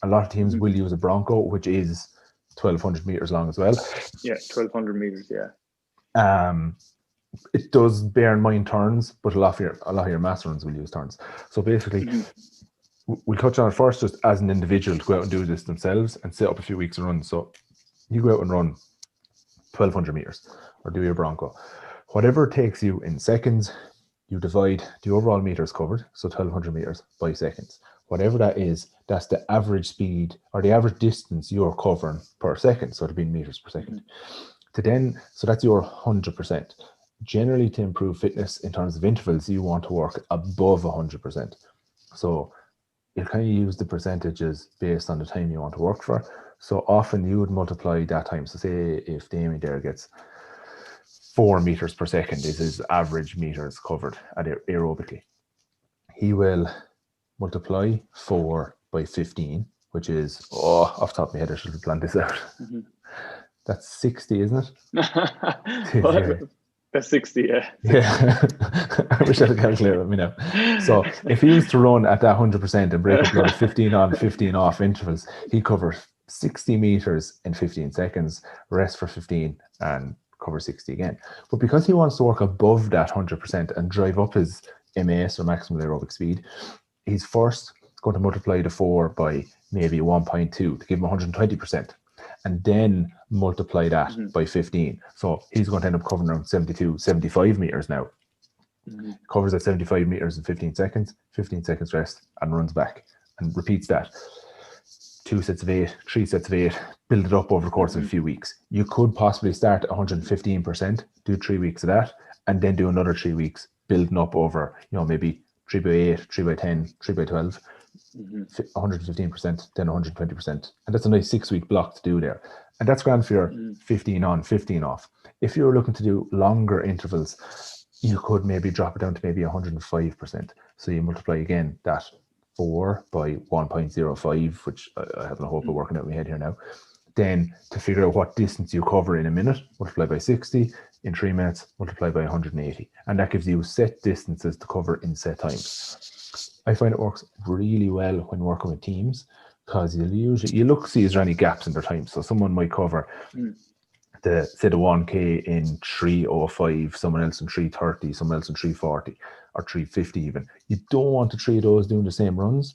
B: A lot of teams will use a Bronco, which is 1200 meters long as well.
C: Yeah, 1200 meters. Yeah.
B: It does bear in mind turns, but a lot of your mass runs will use turns. So basically, we'll touch on it first just as an individual to go out and do this themselves and set up a few weeks of runs. So you go out and run 1200 meters or do your Bronco. Whatever it takes you in seconds, you divide the overall meters covered, so 1200 meters by seconds. Whatever that is, that's the average speed or the average distance you're covering per second. So it'll be in meters per second. So that's your 100%. Generally, to improve fitness in terms of intervals, you want to work above 100%. So you'll kind of use the percentages based on the time you want to work for. So often you would multiply that time. So say if Damien there gets 4 meters per second is his average meters covered aerobically, he will multiply 4 by 15, which is, off the top of my head, I should have planned this out. That's 60, isn't it?
C: That's 60, yeah.
B: Yeah. I wish I had a calculator with me now. So if he was to run at that 100% and break up a lot of 15 on, 15 off intervals, he covers 60 meters in 15 seconds, rest for 15 and cover 60 again. But because he wants to work above that 100% and drive up his MAS or maximal aerobic speed, he's first going to multiply the 4 by maybe 1.2 to give him 120%. And then multiply that by 15. So he's going to end up covering around 72, 75 meters now. Covers at 75 meters in 15 seconds, 15 seconds rest, and runs back and repeats that. 2 sets of 8, 3 sets of 8, build it up over the course of a few weeks. You could possibly start at 115%, do 3 weeks of that, and then do another 3 weeks, building up over, maybe 3 by 8, 3 by 10, 3 by 12, 115%, then 120%. And that's a nice 6-week block to do there. And that's grand for your 15 on, 15 off. If you're looking to do longer intervals, you could maybe drop it down to maybe 105%. So you multiply again that 4 by 1.05, which I have no hope of working out in my head here now. Then to figure out what distance you cover in a minute, multiply by 60, in 3 minutes, multiply by 180. And that gives you set distances to cover in set times. I find it works really well when working with teams, because you look to see is there any gaps in their time. So someone might cover the 1K in 3:05, someone else in 3:30, someone else in 3:40 or 3:50 even. You don't want the 3 of those doing the same runs.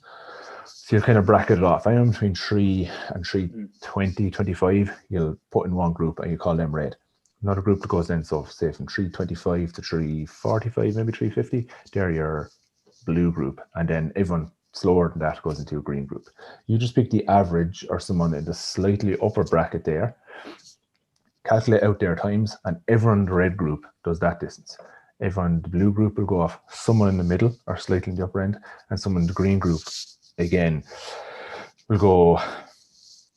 B: So you'll kind of bracket it off. I am between 3 and 3:20, 25. You'll put in one group and you call them red. Another group that goes then, so say from 3:25 to 3:45, maybe 3:50, they're your blue group. And then everyone slower than that goes into a green group. You just pick the average or someone in the slightly upper bracket there, calculate out their times, and everyone in the red group does that distance. Everyone in the blue group will go off someone in the middle or slightly in the upper end, and someone in the green group, again, will go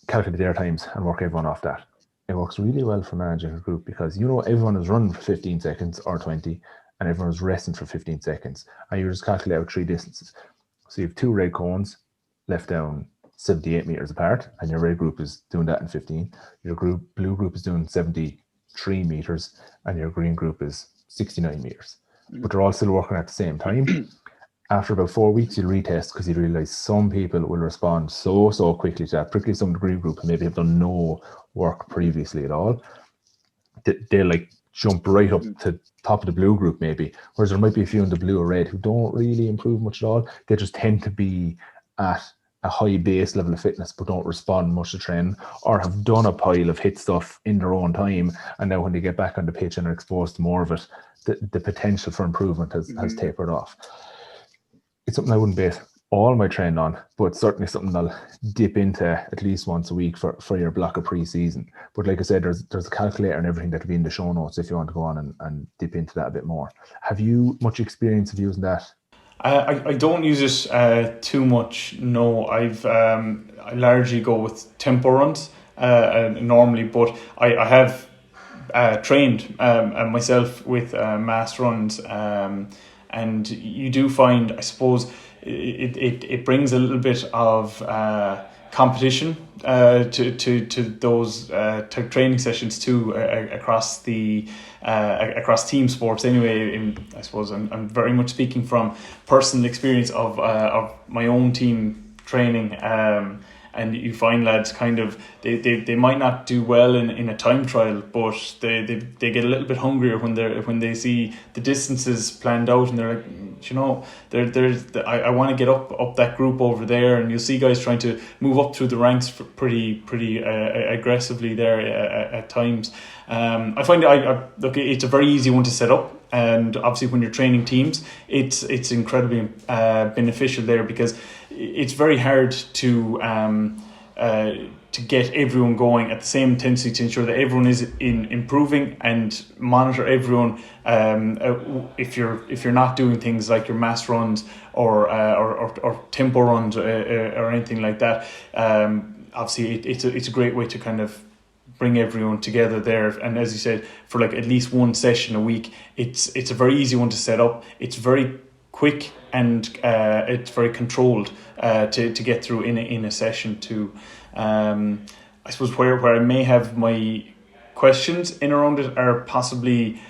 B: calculate their times and work everyone off that. It works really well for managing a group because everyone is running for 15 seconds or 20, and everyone is resting for 15 seconds, and you just calculate out 3 distances. So you have 2 red cones left down 78 meters apart, and your red group is doing that in 15. Your blue group is doing 73 meters, and your green group is 69 meters. But they're all still working at the same time. After about 4 weeks, you'll retest because you realize some people will respond so quickly to that, particularly some of the green group who maybe have done no work previously at all. They'll like jump right up to top of the blue group maybe, whereas there might be a few in the blue or red who don't really improve much at all. They just tend to be at a high base level of fitness but don't respond much to training, or have done a pile of hit stuff in their own time, and now when they get back on the pitch and are exposed to more of it, the potential for improvement has tapered off. It's something I wouldn't base all my training on, but certainly something I'll dip into at least once a week for your block of pre-season. But like I said, there's a calculator and everything that'll be in the show notes if you want to go on and dip into that a bit more. Have you much experience of using that?
A: I don't use it too much. No, I largely go with tempo runs normally, but I have trained myself with mass runs, and you do find, I suppose, it brings a little bit of competition to those type training sessions too, across team sports anyway. I suppose I'm very much speaking from personal experience of my own team training, and you find lads kind of they might not do well in a time trial, but they get a little bit hungrier when they see the distances planned out, and they're like, I want to get up that group over there, and you'll see guys trying to move up through the ranks pretty aggressively there at times. I find look, it's a very easy one to set up, and obviously when you're training teams, it's incredibly beneficial there, because it's very hard to get everyone going at the same intensity to ensure that everyone is improving, and monitor everyone. If you're not doing things like your mass runs or tempo runs or anything like that, obviously it's a great way to kind of bring everyone together there. And as you said, for like at least one session a week, it's a very easy one to set up. It's very quick, and it's very controlled to get through in a session too. I suppose where I may have my questions in around it are possibly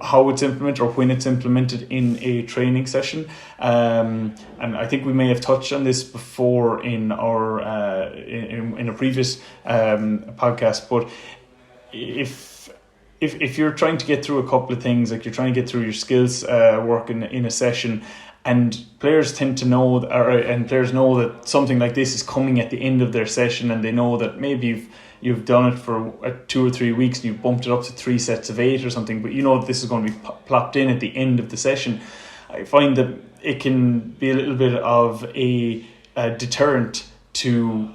A: how it's implemented or when it's implemented in a training session. And I think we may have touched on this before in our in a previous podcast, but if you're trying to get through a couple of things, like you're trying to get through your skills work in a session, and players tend to know, and players know that something like this is coming at the end of their session, and they know that maybe you've done it for 2 or 3 weeks and you've bumped it up to 3 sets of 8 or something, but you know this is going to be plopped in at the end of the session. I find that it can be a little bit of a deterrent to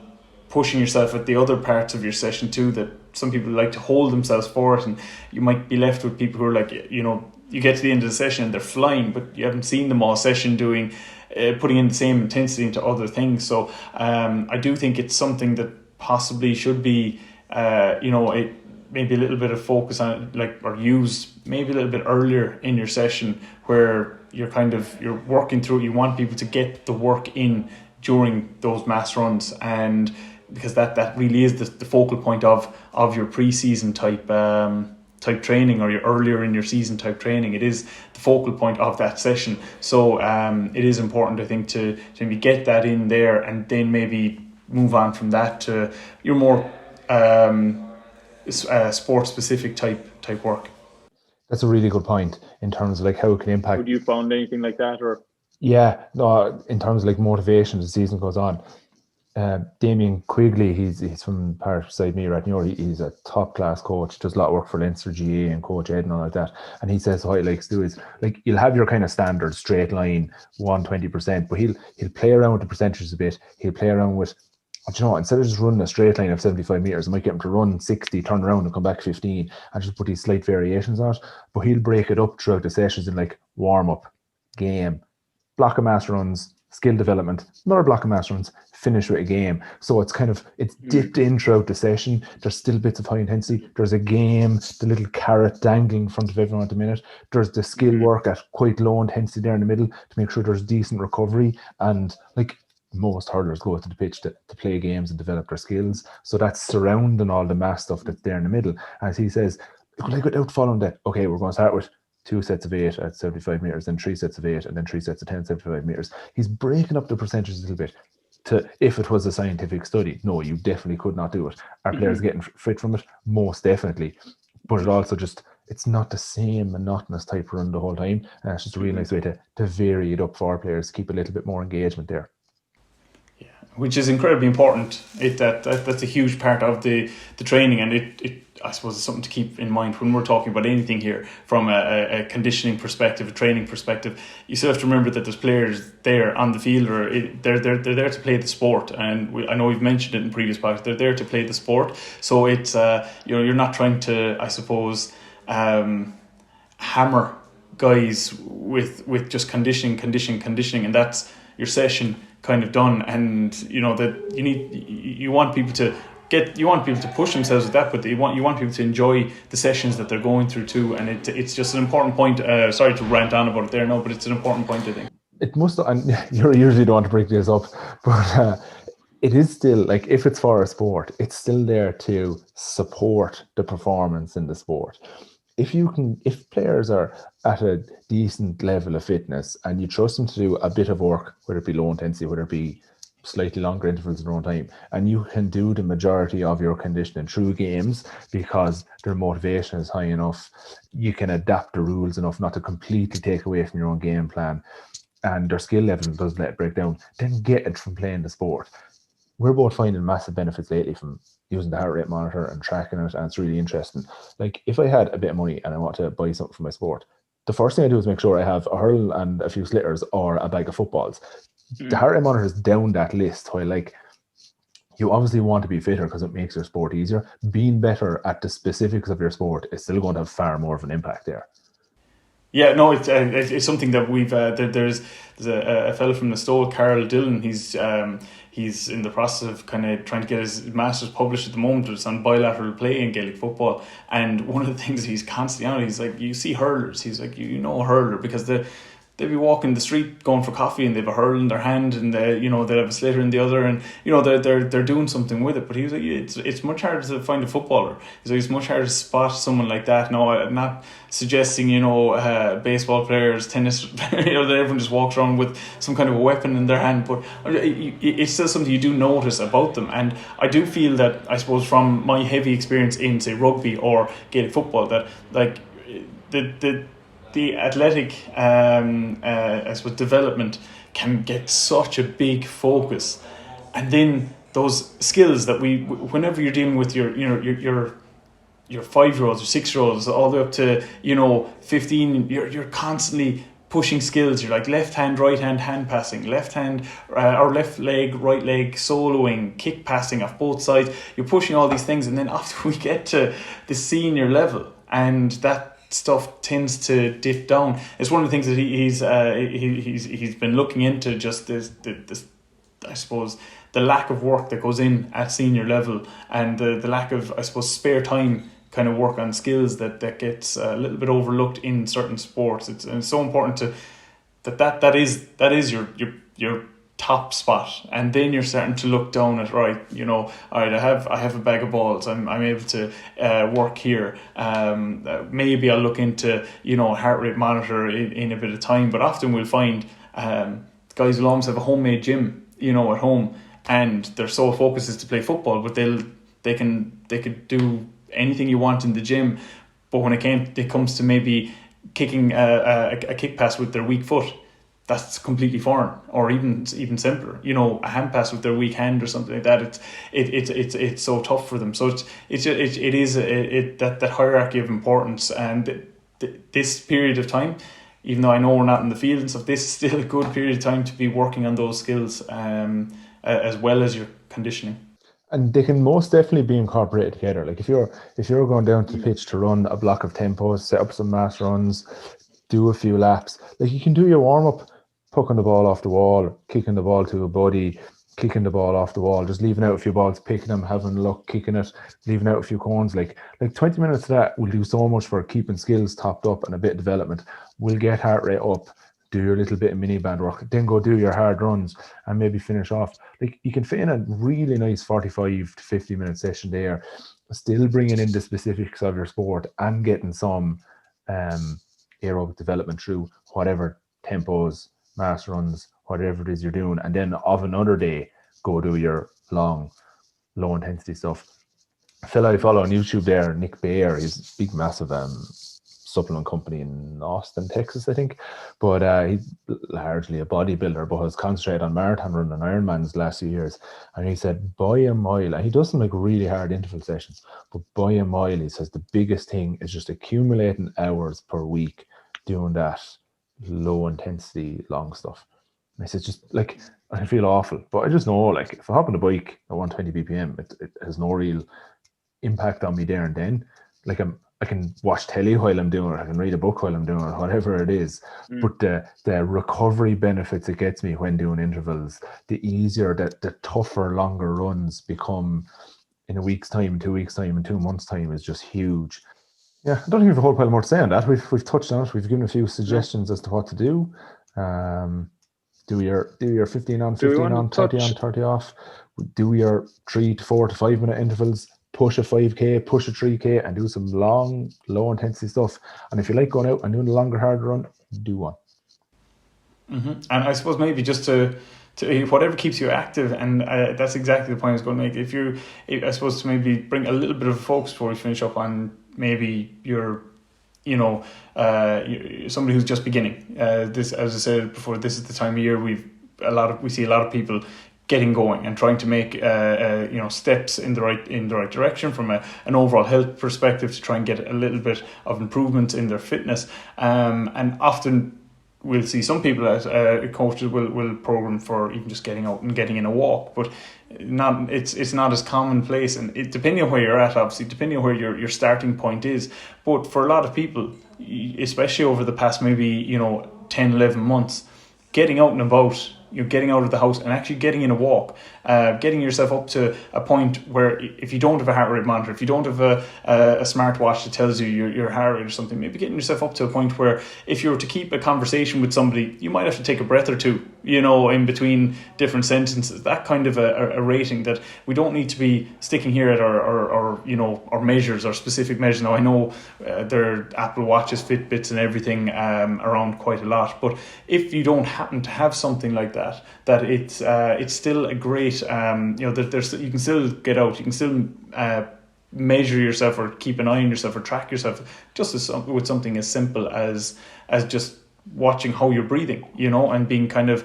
A: pushing yourself at the other parts of your session too, that some people like to hold themselves for it, and you might be left with people who are like, you get to the end of the session and they're flying, but you haven't seen them all session doing putting in the same intensity into other things. So I do think it's something that possibly should be maybe a little bit of focus on it, or used maybe a little bit earlier in your session, where you're working through it. You want people to get the work in during those mass runs, and because that really is the focal point of your pre-season type training, or your earlier in your season type training. It is the focal point of that session. So it is important, I think, to maybe get that in there, and then maybe move on from that to your more sport specific type work.
B: That's a really good point in terms of how it can impact.
C: Would you found anything like that, or?
B: Yeah, no, in terms of motivation as the season goes on. Damien Quigley, he's from part beside me right now. He's a top class coach, does a lot of work for Leinster GA and Coach Ed and all like that. And he says what he likes to do is you'll have your kind of standard straight line 120%, but he'll play around with the percentages a bit. He'll play around with, instead of just running a straight line of 75 meters, I might get him to run 60, turn around and come back 15, and just put these slight variations on it. But he'll break it up throughout the sessions in warm up, game, block of mass runs, skill development, another block of mass runs, finish with a game. So it's dipped in throughout the session. There's still bits of high intensity. There's a game, the little carrot dangling in front of everyone at the minute. There's the skill work at quite low intensity there in the middle to make sure there's decent recovery. And most hurlers go to the pitch to play games and develop their skills. So that's surrounding all the mass stuff that's there in the middle. As he says, without following that, okay, we're going to start with 2 sets of 8 at 75 meters, then 3 sets of 8, and then 3 sets of 10 75 meters. He's breaking up the percentages a little bit. If it was a scientific study, no, you definitely could not do it. Are players getting fit from it? Most definitely. But it also it's not the same monotonous type run the whole time. And it's just a really nice way to vary it up for players, keep a little bit more engagement there.
A: Yeah, which is incredibly important. That's a huge part of the training, and it I suppose it's something to keep in mind when we're talking about anything here from a conditioning perspective, a training perspective. You still have to remember that there's players there on the field, or they're there to play the sport. And I know we've mentioned it in previous podcasts. They're there to play the sport. So it's you're not trying to, I suppose, hammer guys with just conditioning, and that's your session kind of done. And that you want people to push themselves with that, but you want people to enjoy the sessions that they're going through too. And it's just an important point. Sorry to rant on about it there, no, but it's an important point, I think.
B: It must, and you usually don't want to break this up, but it is still if it's for a sport, it's still there to support the performance in the sport. If players are at a decent level of fitness and you trust them to do a bit of work, whether it be low intensity, whether it be slightly longer intervals in their own time, and you can do the majority of your conditioning through games because their motivation is high enough, you can adapt the rules enough not to completely take away from your own game plan, and their skill level doesn't let it break down, then get it from playing the sport. We're both finding massive benefits lately from using the heart rate monitor and tracking it, and it's really interesting. If I had a bit of money and I want to buy something for my sport, the first thing I do is make sure I have a hurl and a few slitters or a bag of footballs. The heart rate monitor is down that list, while you obviously want to be fitter because it makes your sport easier. Being better at the specifics of your sport is still going to have far more of an impact there.
A: Yeah, no, it's something that we've there's a fellow from the Stoll, Carl Dillon. He's in the process of kind of trying to get his masters published at the moment. It's on bilateral play in Gaelic football, and one of the things he's constantly on, he's you see hurlers, he's a hurler because they'll be walking the street going for coffee and they have a hurl in their hand and they'll have a slitter in the other, and they're doing something with it. But he was it's much harder to find a footballer. It's much harder to spot someone like that. No, I'm not suggesting baseball players, tennis that everyone just walks around with some kind of a weapon in their hand, but it's still something you do notice about them. And I do feel that, I suppose, from my heavy experience in, say, rugby or Gaelic football, that the athletic I suppose development can get such a big focus, and then those skills that whenever you're dealing with your 5-year-olds or 6-year-olds all the way up to 15, you're constantly pushing skills. You're like left hand, right hand, hand passing, left hand or left leg, right leg, soloing, kick passing off both sides. You're pushing all these things, and then after we get to the senior level, and that stuff tends to dip down. It's one of the things that he's been looking into, just this I suppose the lack of work that goes in at senior level, and the lack of, I suppose, spare time kind of work on skills that gets a little bit overlooked in certain sports. It's so important to that is your top spot, and then you're starting to look down at, right, all right, I have a bag of balls, I'm able to work here, maybe I'll look into heart rate monitor in a bit of time. But often we'll find guys will almost have a homemade gym at home, and their sole focus is to play football, but they could do anything you want in the gym, but when it comes to maybe kicking a kick pass with their weak foot, that's completely foreign. Or even simpler, a hand pass with their weak hand or something like that. It's so tough for them. So it is that hierarchy of importance, and this period of time, even though I know we're not in the field and stuff, this is still a good period of time to be working on those skills, as well as your conditioning.
B: And they can most definitely be incorporated together. Like if you're going down to the pitch to run a block of tempos, set up some mass runs, do a few laps, like you can do your warm up, pucking the ball off the wall, kicking the ball to a buddy, kicking the ball off the wall, just leaving out a few balls, picking them, having a look, kicking it, leaving out a few cones. Like 20 minutes of that will do so much for keeping skills topped up and a bit of development. We'll get heart rate up, do your little bit of mini band work, then go do your hard runs and maybe finish off. Like you can fit in a really nice 45 to 50 minute session there, still bringing in the specifics of your sport and getting some aerobic development through whatever tempos, mass runs, whatever it is you're doing. And then of another day, go do your long, low intensity stuff. A fella I follow on YouTube there, Nick Baer, he's a big, massive supplement company in Austin, Texas, I think. But he's largely a bodybuilder, but has concentrated on marathon running and Ironmans the last few years. And he said, by a mile, and he does some like really hard interval sessions, but by a mile, he says the biggest thing is just accumulating hours per week doing that low intensity long stuff. And I said, just like, I feel awful, but I just know, like, if I hop on a bike at 120 BPM, it has no real impact on me there and then. Like I can watch telly while I'm doing it, I can read a book while I'm doing it, whatever it is. But the recovery benefits it gets me when doing intervals, the easier, the tougher, longer runs become in a week's time, 2 weeks' time, and 2 months' time is just huge. Yeah, I don't think we have a whole pile more to say on that. We've touched on it. We've given a few suggestions as to what to do. Do your 15 on, 15 on, 30 on, 30 off. Do your 3 to 4 to 5 minute intervals. Push a 5K, push a 3K, and do some long, low intensity stuff. And if you like going out and doing a longer, harder run, do one.
A: Mm-hmm. And I suppose maybe just to whatever keeps you active, and that's exactly the point I was going to make. I suppose to maybe bring a little bit of focus before we finish up on maybe your, somebody who's just beginning. This, as I said before, this is the time of year we see a lot of people getting going and trying to make steps in the right direction from an overall health perspective to try and get a little bit of improvement in their fitness. And often we'll see some people as coaches will program for even just getting out and getting in a walk, but it's not as commonplace, and it, depending on where you're at, obviously depending on where your starting point is. But for a lot of people, especially over the past maybe 10, 11 months, getting out and about, getting out of the house and actually getting in a walk, getting yourself up to a point where if you don't have a heart rate monitor, if you don't have a smartwatch that tells you your heart rate or something, maybe getting yourself up to a point where if you were to keep a conversation with somebody, you might have to take a breath or two, in between different sentences. That kind of a rating that we don't need to be sticking here at our measures, our specific measures. Now I know there are Apple Watches, Fitbits and everything around quite a lot, but if you don't happen to have something like that it's still a great that you can still get out, you can still measure yourself or keep an eye on yourself or track yourself just with something as simple as just watching how you're breathing, you know, and being kind of,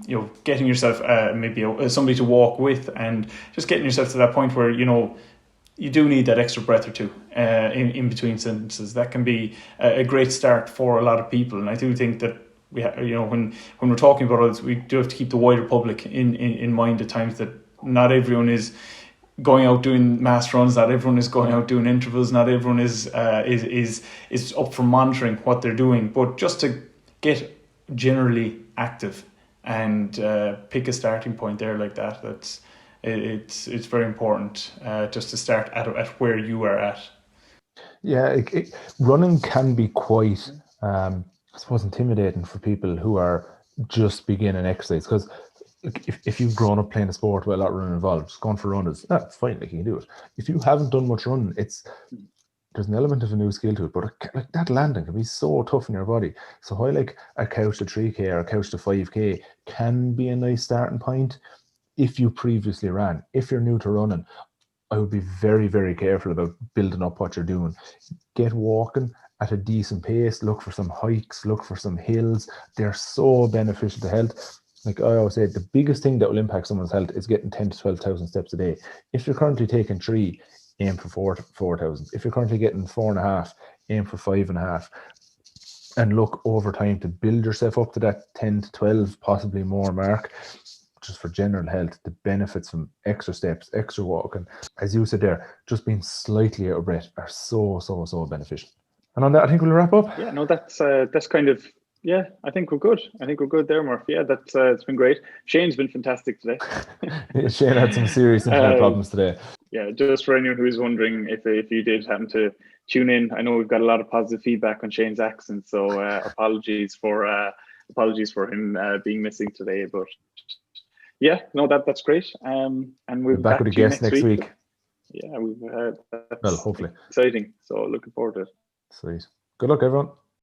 A: you know, getting yourself maybe somebody to walk with, and just getting yourself to that point where, you know, you do need that extra breath or two in between sentences. That can be a great start for a lot of people. And I do think that you know, when we're talking about it, we do have to keep the wider public in mind at times, that not everyone is going out doing mass runs, not everyone is going out doing intervals, not everyone is up for monitoring what they're doing, but just to get generally active and pick a starting point there like that. It's very important just to start at where you are at.
B: Yeah, running can be quite, I suppose, intimidating for people who are just beginning exercise, because if you've grown up playing a sport with a lot of running involved, just going for a run is fine, like you can do it. If you haven't done much running, there's an element of a new skill to it, but like that landing can be so tough in your body. So why like a couch to 3K or a couch to 5K can be a nice starting point if you previously ran. If you're new to running, I would be very, very careful about building up what you're doing. Get walking at a decent pace, look for some hikes, look for some hills. They're so beneficial to health. Like I always say, the biggest thing that will impact someone's health is getting 10 to 12,000 steps a day. If you're currently taking 3, aim for 4,000. If you're currently getting 4.5, aim for 5.5. And look over time to build yourself up to that 10 to 12, possibly more mark, just for general health. The benefits from extra steps, extra walking, as you said there, just being slightly out of breath are so beneficial. And on that, I think we'll wrap up.
C: Yeah, no, that's kind of, yeah, I think we're good. I think we're good there, Murph. Yeah, that's it's been great. Shane's been fantastic today.
B: Shane had some serious internet problems today.
C: Yeah, just for anyone who's wondering, if you did happen to tune in, I know we've got a lot of positive feedback on Shane's accent, so apologies for him being missing today. But yeah, no, that's great. And we'll be
B: back with a guest next week.
C: Yeah, we've
B: well, hopefully
C: exciting. So looking forward to it.
B: Sweet. Good luck, everyone.